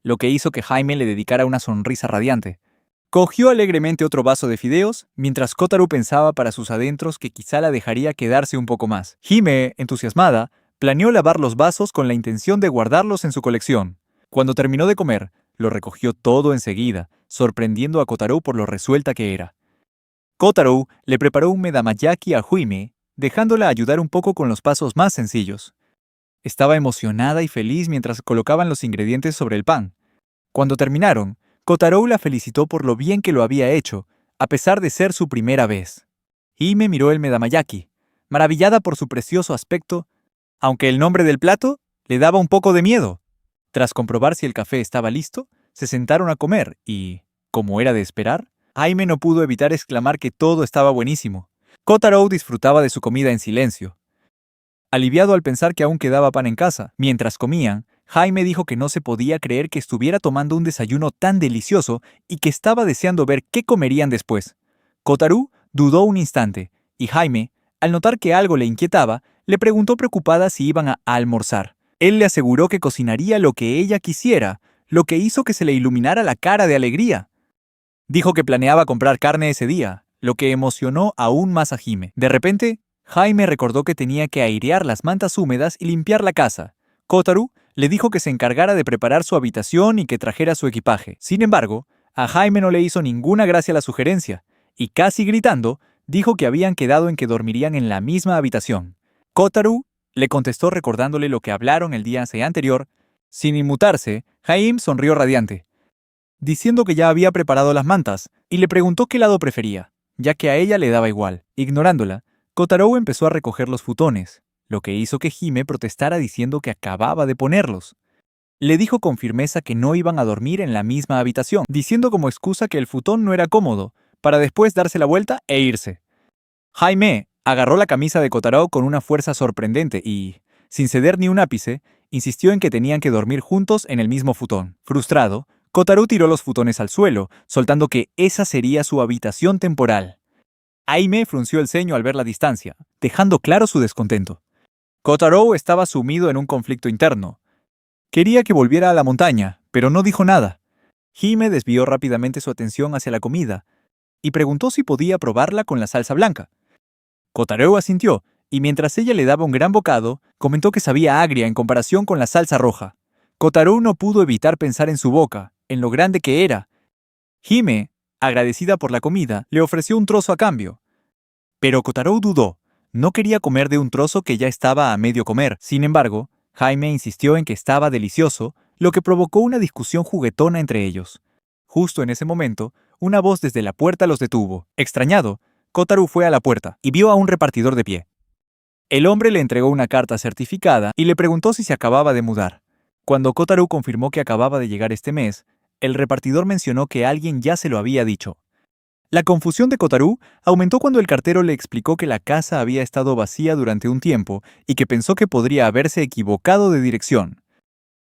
[SPEAKER 1] lo que hizo que Jaime le dedicara una sonrisa radiante. Cogió alegremente otro vaso de fideos, mientras Kotaro pensaba para sus adentros que quizá la dejaría quedarse un poco más. Hime, entusiasmada, planeó lavar los vasos con la intención de guardarlos en su colección. Cuando terminó de comer, lo recogió todo enseguida, sorprendiendo a Kotaro por lo resuelta que era. Kotaro le preparó un medamayaki a Hime, dejándola ayudar un poco con los pasos más sencillos. Estaba emocionada y feliz mientras colocaban los ingredientes sobre el pan. Cuando terminaron, Kotaro la felicitó por lo bien que lo había hecho, a pesar de ser su primera vez. Hime miró el medamayaki, maravillada por su precioso aspecto, aunque el nombre del plato le daba un poco de miedo. Tras comprobar si el café estaba listo, se sentaron a comer y, como era de esperar, Hime no pudo evitar exclamar que todo estaba buenísimo. Kotaro disfrutaba de su comida en silencio, aliviado al pensar que aún quedaba pan en casa. Mientras comían, Jaime dijo que no se podía creer que estuviera tomando un desayuno tan delicioso y que estaba deseando ver qué comerían después. Kotaro dudó un instante, y Jaime, al notar que algo le inquietaba, le preguntó preocupada si iban a almorzar. Él le aseguró que cocinaría lo que ella quisiera, lo que hizo que se le iluminara la cara de alegría. Dijo que planeaba comprar carne ese día, lo que emocionó aún más a Hime. De repente, Jaime recordó que tenía que airear las mantas húmedas y limpiar la casa. Kotaro le dijo que se encargara de preparar su habitación y que trajera su equipaje. Sin embargo, a Jaime no le hizo ninguna gracia la sugerencia, y casi gritando, dijo que habían quedado en que dormirían en la misma habitación. Kotaro le contestó recordándole lo que hablaron el día anterior. Sin inmutarse, Jaime sonrió radiante, diciendo que ya había preparado las mantas, y le preguntó qué lado prefería, ya que a ella le daba igual. Ignorándola, Kotaro empezó a recoger los futones, lo que hizo que Hime protestara diciendo que acababa de ponerlos. Le dijo con firmeza que no iban a dormir en la misma habitación, diciendo como excusa que el futón no era cómodo, para después darse la vuelta e irse. Jaime agarró la camisa de Kotaro con una fuerza sorprendente y, sin ceder ni un ápice, insistió en que tenían que dormir juntos en el mismo futón. Frustrado, Kotaro tiró los futones al suelo, soltando que esa sería su habitación temporal. Jaime frunció el ceño al ver la distancia, dejando claro su descontento. Kotaro estaba sumido en un conflicto interno. Quería que volviera a la montaña, pero no dijo nada. Hime desvió rápidamente su atención hacia la comida y preguntó si podía probarla con la salsa blanca. Kotaro asintió, y mientras ella le daba un gran bocado, comentó que sabía agria en comparación con la salsa roja. Kotaro no pudo evitar pensar en su boca, en lo grande que era. Hime, agradecida por la comida, le ofreció un trozo a cambio. Pero Kotaro dudó. No quería comer de un trozo que ya estaba a medio comer. Sin embargo, Jaime insistió en que estaba delicioso, lo que provocó una discusión juguetona entre ellos. Justo en ese momento, una voz desde la puerta los detuvo. Extrañado, Kotaro fue a la puerta y vio a un repartidor de pie. El hombre le entregó una carta certificada y le preguntó si se acababa de mudar. Cuando Kotaro confirmó que acababa de llegar este mes, el repartidor mencionó que alguien ya se lo había dicho. La confusión de Kotaro aumentó cuando el cartero le explicó que la casa había estado vacía durante un tiempo y que pensó que podría haberse equivocado de dirección.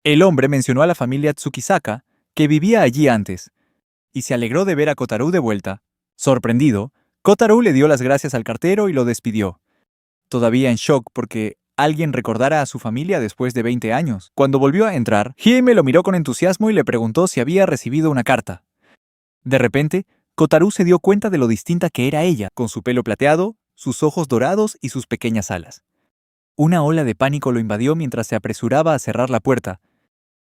[SPEAKER 1] El hombre mencionó a la familia Tsukisaka, que vivía allí antes, y se alegró de ver a Kotaro de vuelta. Sorprendido, Kotaro le dio las gracias al cartero y lo despidió, todavía en shock porque alguien recordara a su familia después de 20 años. Cuando volvió a entrar, Hime lo miró con entusiasmo y le preguntó si había recibido una carta. De repente, Kotaro se dio cuenta de lo distinta que era ella, con su pelo plateado, sus ojos dorados y sus pequeñas alas. Una ola de pánico lo invadió mientras se apresuraba a cerrar la puerta,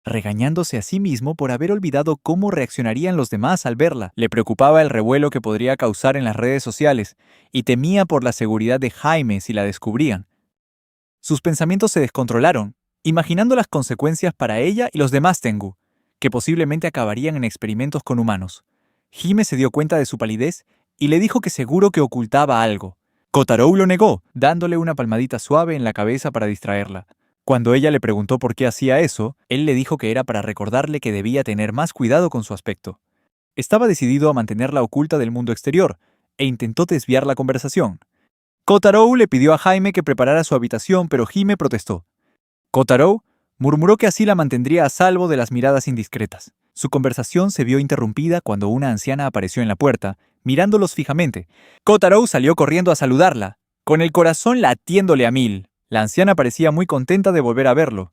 [SPEAKER 1] regañándose a sí mismo por haber olvidado cómo reaccionarían los demás al verla. Le preocupaba el revuelo que podría causar en las redes sociales y temía por la seguridad de Jaime si la descubrían. Sus pensamientos se descontrolaron, imaginando las consecuencias para ella y los demás Tengu, que posiblemente acabarían en experimentos con humanos. Hime se dio cuenta de su palidez y le dijo que seguro que ocultaba algo. Kotaro lo negó, dándole una palmadita suave en la cabeza para distraerla. Cuando ella le preguntó por qué hacía eso, él le dijo que era para recordarle que debía tener más cuidado con su aspecto. Estaba decidido a mantenerla oculta del mundo exterior, e intentó desviar la conversación. Kotaro le pidió a Jaime que preparara su habitación, pero Hime protestó. Kotaro murmuró que así la mantendría a salvo de las miradas indiscretas. Su conversación se vio interrumpida cuando una anciana apareció en la puerta, mirándolos fijamente. Kotaro salió corriendo a saludarla, con el corazón latiéndole a mil. La anciana parecía muy contenta de volver a verlo.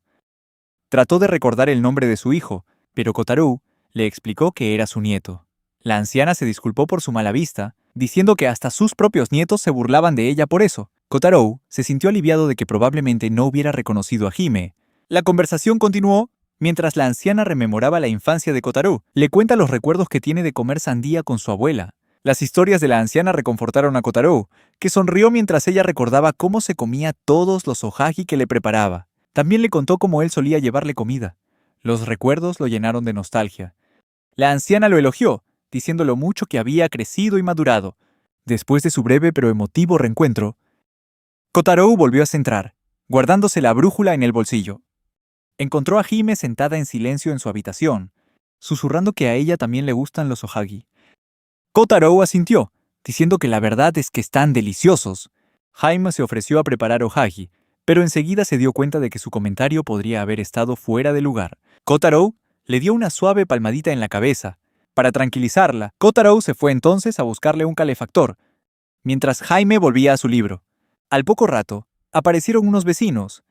[SPEAKER 1] Trató de recordar el nombre de su hijo, pero Kotaro le explicó que era su nieto. La anciana se disculpó por su mala vista, diciendo que hasta sus propios nietos se burlaban de ella por eso. Kotaro se sintió aliviado de que probablemente no hubiera reconocido a Hime. La conversación continuó mientras la anciana rememoraba la infancia de Kotaro. Le cuenta los recuerdos que tiene de comer sandía con su abuela. Las historias de la anciana reconfortaron a Kotaro, que sonrió mientras ella recordaba cómo se comía todos los ohagi que le preparaba. También le contó cómo él solía llevarle comida. Los recuerdos lo llenaron de nostalgia. La anciana lo elogió, diciendo lo mucho que había crecido y madurado. Después de su breve pero emotivo reencuentro, Kotaro volvió a centrar, guardándose la brújula en el bolsillo. Encontró a Hime sentada en silencio en su habitación, susurrando que a ella también le gustan los ohagi. Kotaro asintió, diciendo que la verdad es que están deliciosos. Jaime se ofreció a preparar ohagi, pero enseguida se dio cuenta de que su comentario podría haber estado fuera de lugar. Kotaro le dio una suave palmadita en la cabeza. Para tranquilizarla, Kotaro se fue entonces a buscarle un calefactor, mientras Jaime volvía a su libro. Al poco rato, aparecieron unos vecinos,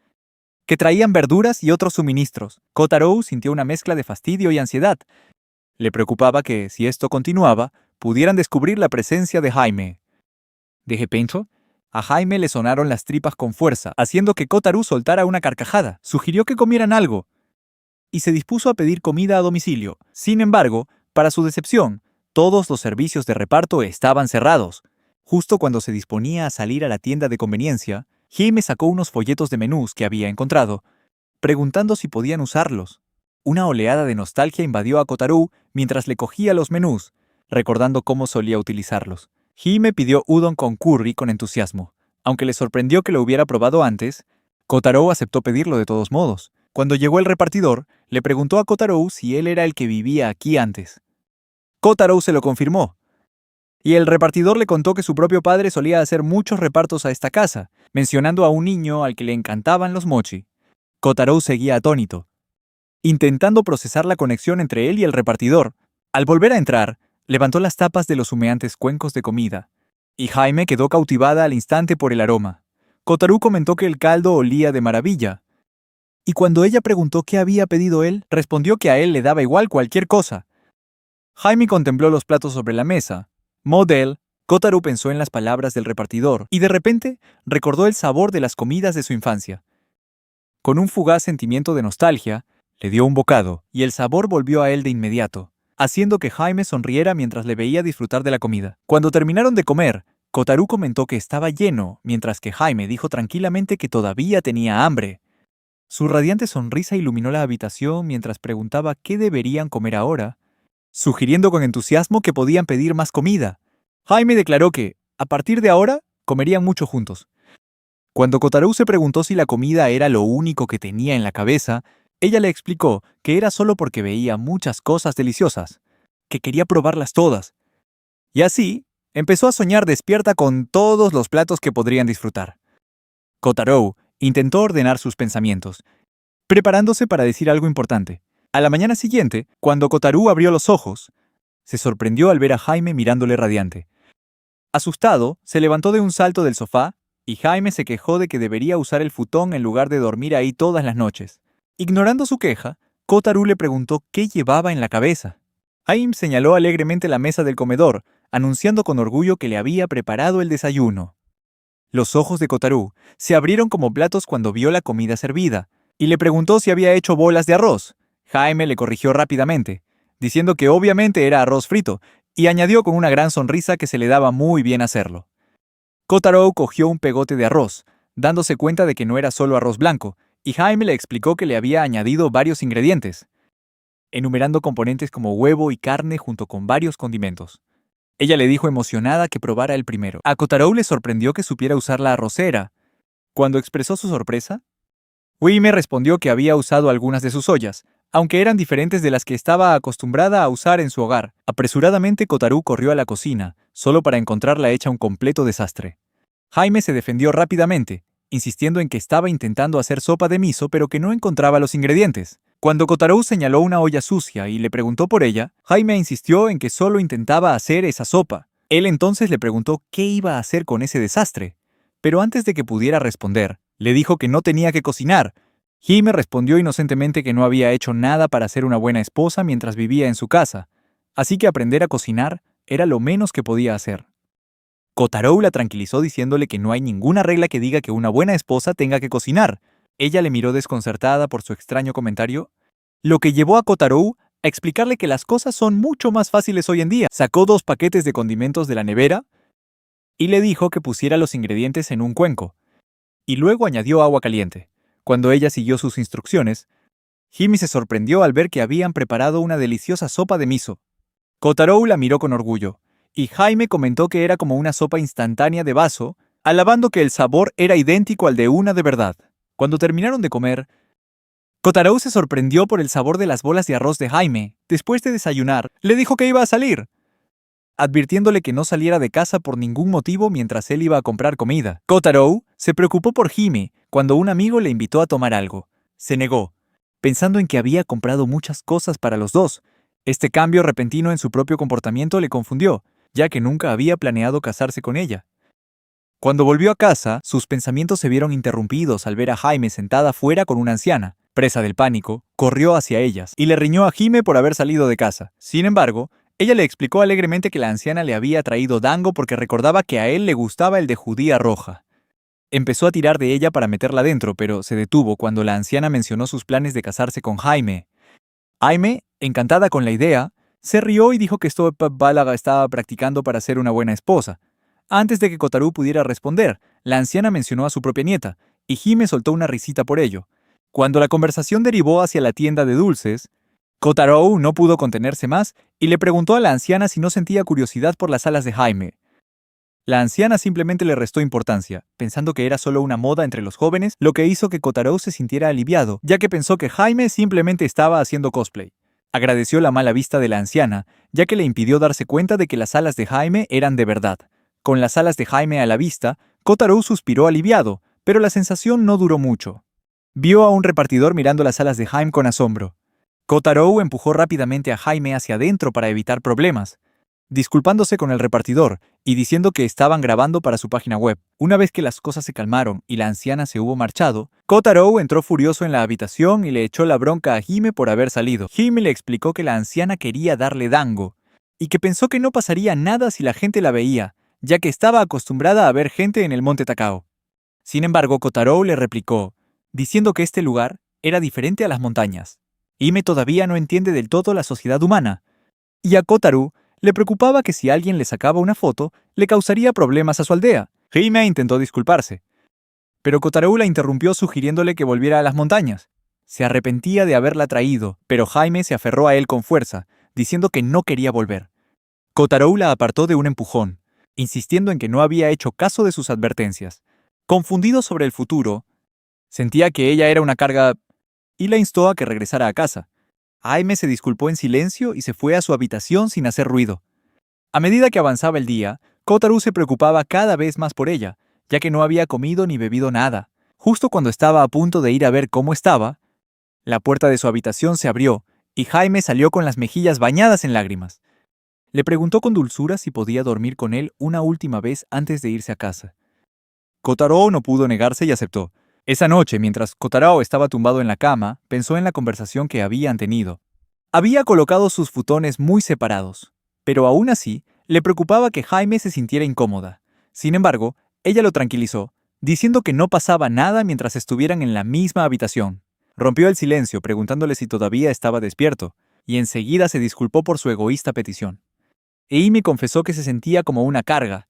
[SPEAKER 1] que traían verduras y otros suministros. Kotaro sintió una mezcla de fastidio y ansiedad. Le preocupaba que, si esto continuaba, pudieran descubrir la presencia de Jaime. De repente, a Jaime le sonaron las tripas con fuerza, haciendo que Kotaro soltara una carcajada. Sugirió que comieran algo y se dispuso a pedir comida a domicilio. Sin embargo, para su decepción, todos los servicios de reparto estaban cerrados. Justo cuando se disponía a salir a la tienda de conveniencia, Jaime sacó unos folletos de menús que había encontrado, preguntando si podían usarlos. Una oleada de nostalgia invadió a Kotaro mientras le cogía los menús, recordando cómo solía utilizarlos. Jaime pidió udon con curry con entusiasmo. Aunque le sorprendió que lo hubiera probado antes, Kotaro aceptó pedirlo de todos modos. Cuando llegó el repartidor, le preguntó a Kotaro si él era el que vivía aquí antes. Kotaro se lo confirmó, y el repartidor le contó que su propio padre solía hacer muchos repartos a esta casa, mencionando a un niño al que le encantaban los mochi. Kotaro seguía atónito, intentando procesar la conexión entre él y el repartidor. Al volver a entrar, levantó las tapas de los humeantes cuencos de comida, y Jaime quedó cautivada al instante por el aroma. Kotaro comentó que el caldo olía de maravilla, y cuando ella preguntó qué había pedido él, respondió que a él le daba igual cualquier cosa. Jaime contempló los platos sobre la mesa. Model, Kotaro pensó en las palabras del repartidor, y de repente recordó el sabor de las comidas de su infancia. Con un fugaz sentimiento de nostalgia, le dio un bocado, y el sabor volvió a él de inmediato, haciendo que Jaime sonriera mientras le veía disfrutar de la comida. Cuando terminaron de comer, Kotaro comentó que estaba lleno, mientras que Jaime dijo tranquilamente que todavía tenía hambre. Su radiante sonrisa iluminó la habitación mientras preguntaba qué deberían comer ahora, sugiriendo con entusiasmo que podían pedir más comida. Jaime declaró que, a partir de ahora, comerían mucho juntos. Cuando Kotaro se preguntó si la comida era lo único que tenía en la cabeza, ella le explicó que era solo porque veía muchas cosas deliciosas, que quería probarlas todas. Y así, empezó a soñar despierta con todos los platos que podrían disfrutar. Kotaro intentó ordenar sus pensamientos, preparándose para decir algo importante. A la mañana siguiente, cuando Kotaro abrió los ojos, se sorprendió al ver a Jaime mirándole radiante. Asustado, se levantó de un salto del sofá, y Jaime se quejó de que debería usar el futón en lugar de dormir ahí todas las noches. Ignorando su queja, Kotaro le preguntó qué llevaba en la cabeza. Jaime señaló alegremente la mesa del comedor, anunciando con orgullo que le había preparado el desayuno. Los ojos de Kotaro se abrieron como platos cuando vio la comida servida, y le preguntó si había hecho bolas de arroz. Jaime le corrigió rápidamente, diciendo que obviamente era arroz frito, y añadió con una gran sonrisa que se le daba muy bien hacerlo. Kotaro cogió un pegote de arroz, dándose cuenta de que no era solo arroz blanco, y Jaime le explicó que le había añadido varios ingredientes, enumerando componentes como huevo y carne junto con varios condimentos. Ella le dijo emocionada que probara el primero. A Kotaro le sorprendió que supiera usar la arrocera. Cuando expresó su sorpresa, Jaime respondió que había usado algunas de sus ollas, aunque eran diferentes de las que estaba acostumbrada a usar en su hogar. Apresuradamente Kotaro corrió a la cocina, solo para encontrarla hecha un completo desastre. Jaime se defendió rápidamente, insistiendo en que estaba intentando hacer sopa de miso pero que no encontraba los ingredientes. Cuando Kotaro señaló una olla sucia y le preguntó por ella, Jaime insistió en que solo intentaba hacer esa sopa. Él entonces le preguntó qué iba a hacer con ese desastre, pero antes de que pudiera responder, le dijo que no tenía que cocinar. Jaime respondió inocentemente que no había hecho nada para ser una buena esposa mientras vivía en su casa, así que aprender a cocinar era lo menos que podía hacer. Kotaro la tranquilizó diciéndole que no hay ninguna regla que diga que una buena esposa tenga que cocinar. Ella le miró desconcertada por su extraño comentario, lo que llevó a Kotaro a explicarle que las cosas son mucho más fáciles hoy en día. Sacó 2 paquetes de condimentos de la nevera y le dijo que pusiera los ingredientes en un cuenco, y luego añadió agua caliente. Cuando ella siguió sus instrucciones, Jaime se sorprendió al ver que habían preparado una deliciosa sopa de miso. Kotaro la miró con orgullo, y Jaime comentó que era como una sopa instantánea de vaso, alabando que el sabor era idéntico al de una de verdad. Cuando terminaron de comer, Kotaro se sorprendió por el sabor de las bolas de arroz de Jaime. Después de desayunar, le dijo que iba a salir, advirtiéndole que no saliera de casa por ningún motivo mientras él iba a comprar comida. Kotaro se preocupó por Jaime cuando un amigo le invitó a tomar algo. Se negó, pensando en que había comprado muchas cosas para los dos. Este cambio repentino en su propio comportamiento le confundió, ya que nunca había planeado casarse con ella. Cuando volvió a casa, sus pensamientos se vieron interrumpidos al ver a Jaime sentada fuera con una anciana. Presa del pánico, corrió hacia ellas y le riñó a Jaime por haber salido de casa. Sin embargo, Ella le explicó alegremente que la anciana le había traído dango porque recordaba que a él le gustaba el de judía roja. Empezó a tirar de ella para meterla dentro, pero se detuvo cuando la anciana mencionó sus planes de casarse con Jaime. Jaime, encantada con la idea, se rió y dijo que esto Bálaga estaba practicando para ser una buena esposa. Antes de que Kotaro pudiera responder, la anciana mencionó a su propia nieta, y Hime soltó una risita por ello. Cuando la conversación derivó hacia la tienda de dulces, Kotaro no pudo contenerse más y le preguntó a la anciana si no sentía curiosidad por las alas de Jaime. La anciana simplemente le restó importancia, pensando que era solo una moda entre los jóvenes, lo que hizo que Kotaro se sintiera aliviado, ya que pensó que Jaime simplemente estaba haciendo cosplay. Agradeció la mala vista de la anciana, ya que le impidió darse cuenta de que las alas de Jaime eran de verdad. Con las alas de Jaime a la vista, Kotaro suspiró aliviado, pero la sensación no duró mucho. Vio a un repartidor mirando las alas de Jaime con asombro. Kotaro empujó rápidamente a Jaime hacia adentro para evitar problemas, disculpándose con el repartidor y diciendo que estaban grabando para su página web. Una vez que las cosas se calmaron y la anciana se hubo marchado, Kotaro entró furioso en la habitación y le echó la bronca a Hime por haber salido. Hime le explicó que la anciana quería darle dango y que pensó que no pasaría nada si la gente la veía, ya que estaba acostumbrada a ver gente en el monte Takao. Sin embargo, Kotaro le replicó, diciendo que este lugar era diferente a las montañas. Hime todavía no entiende del todo la sociedad humana, y a Kotaro le preocupaba que si alguien le sacaba una foto, le causaría problemas a su aldea. Hime intentó disculparse, pero Kotaro la interrumpió sugiriéndole que volviera a las montañas. Se arrepentía de haberla traído, pero Jaime se aferró a él con fuerza, diciendo que no quería volver. Kotaro la apartó de un empujón, insistiendo en que no había hecho caso de sus advertencias. Confundido sobre el futuro, sentía que ella era una carga y la instó a que regresara a casa. Jaime se disculpó en silencio y se fue a su habitación sin hacer ruido. A medida que avanzaba el día, Kotaro se preocupaba cada vez más por ella, ya que no había comido ni bebido nada. Justo cuando estaba a punto de ir a ver cómo estaba, la puerta de su habitación se abrió y Jaime salió con las mejillas bañadas en lágrimas. Le preguntó con dulzura si podía dormir con él una última vez antes de irse a casa. Kotaro no pudo negarse y aceptó. Esa noche, mientras Kotaro estaba tumbado en la cama, pensó en la conversación que habían tenido. Había colocado sus futones muy separados, pero aún así, le preocupaba que Jaime se sintiera incómoda. Sin embargo, ella lo tranquilizó, diciendo que no pasaba nada mientras estuvieran en la misma habitación. Rompió el silencio preguntándole si todavía estaba despierto, y enseguida se disculpó por su egoísta petición. Amy confesó que se sentía como una carga,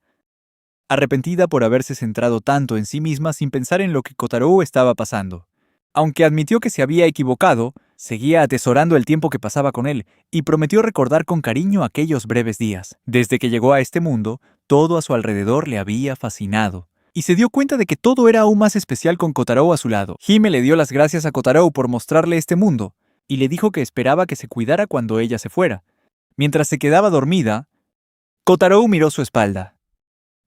[SPEAKER 1] arrepentida por haberse centrado tanto en sí misma sin pensar en lo que Kotaro estaba pasando. Aunque admitió que se había equivocado, seguía atesorando el tiempo que pasaba con él y prometió recordar con cariño aquellos breves días. Desde que llegó a este mundo, todo a su alrededor le había fascinado, y se dio cuenta de que todo era aún más especial con Kotaro a su lado. Hime le dio las gracias a Kotaro por mostrarle este mundo, y le dijo que esperaba que se cuidara cuando ella se fuera. Mientras se quedaba dormida, Kotaro miró su espalda.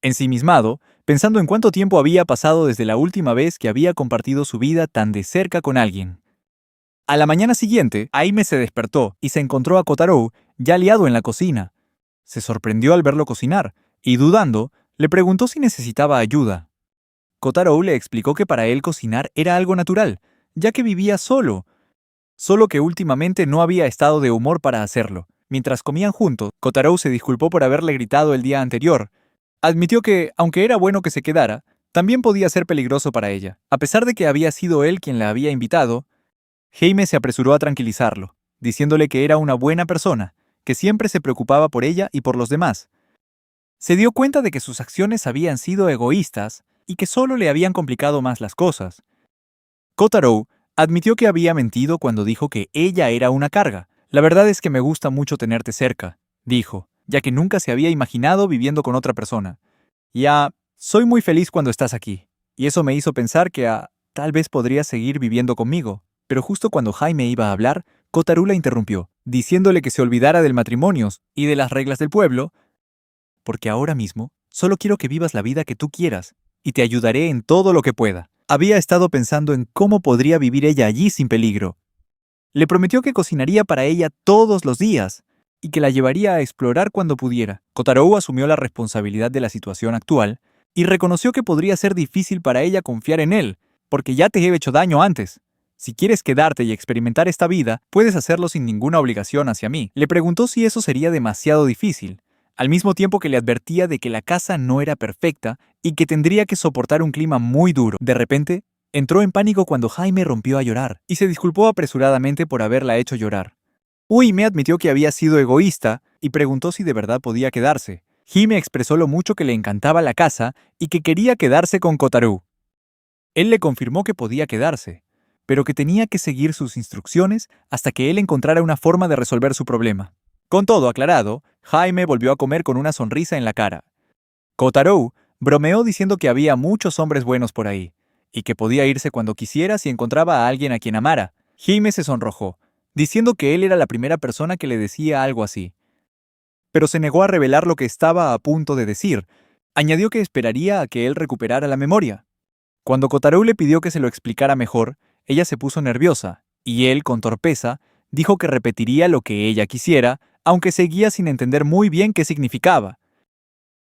[SPEAKER 1] Ensimismado, pensando en cuánto tiempo había pasado desde la última vez que había compartido su vida tan de cerca con alguien. A la mañana siguiente, Aime se despertó y se encontró a Kotaro ya liado en la cocina. Se sorprendió al verlo cocinar, y dudando, le preguntó si necesitaba ayuda. Kotaro le explicó que para él cocinar era algo natural, ya que vivía solo que últimamente no había estado de humor para hacerlo. Mientras comían juntos, Kotaro se disculpó por haberle gritado el día anterior. Admitió que, aunque era bueno que se quedara, también podía ser peligroso para ella. A pesar de que había sido él quien la había invitado, Jaime se apresuró a tranquilizarlo, diciéndole que era una buena persona, que siempre se preocupaba por ella y por los demás. Se dio cuenta de que sus acciones habían sido egoístas y que solo le habían complicado más las cosas. Kotaro admitió que había mentido cuando dijo que ella era una carga. La verdad es que me gusta mucho tenerte cerca, dijo, ya que nunca se había imaginado viviendo con otra persona. Soy muy feliz cuando estás aquí. Y eso me hizo pensar que tal vez podrías seguir viviendo conmigo. Pero justo cuando Jaime iba a hablar, Kotaro la interrumpió, diciéndole que se olvidara del matrimonio y de las reglas del pueblo, porque ahora mismo solo quiero que vivas la vida que tú quieras, y te ayudaré en todo lo que pueda. Había estado pensando en cómo podría vivir ella allí sin peligro. Le prometió que cocinaría para ella todos los días, y que la llevaría a explorar cuando pudiera. Kotaro asumió la responsabilidad de la situación actual, y reconoció que podría ser difícil para ella confiar en él, porque ya te he hecho daño antes. Si quieres quedarte y experimentar esta vida, puedes hacerlo sin ninguna obligación hacia mí. Le preguntó si eso sería demasiado difícil, al mismo tiempo que le advertía de que la casa no era perfecta y que tendría que soportar un clima muy duro. De repente, entró en pánico cuando Jaime rompió a llorar y se disculpó apresuradamente por haberla hecho llorar. Me admitió que había sido egoísta y preguntó si de verdad podía quedarse. Jaime expresó lo mucho que le encantaba la casa y que quería quedarse con Kotaro. Él le confirmó que podía quedarse, pero que tenía que seguir sus instrucciones hasta que él encontrara una forma de resolver su problema. Con todo aclarado, Jaime volvió a comer con una sonrisa en la cara. Kotaro bromeó diciendo que había muchos hombres buenos por ahí, y que podía irse cuando quisiera si encontraba a alguien a quien amara. Jaime se sonrojó, diciendo que él era la primera persona que le decía algo así. Pero se negó a revelar lo que estaba a punto de decir. Añadió que esperaría a que él recuperara la memoria. Cuando Kotaro le pidió que se lo explicara mejor, ella se puso nerviosa, y él, con torpeza, dijo que repetiría lo que ella quisiera, aunque seguía sin entender muy bien qué significaba.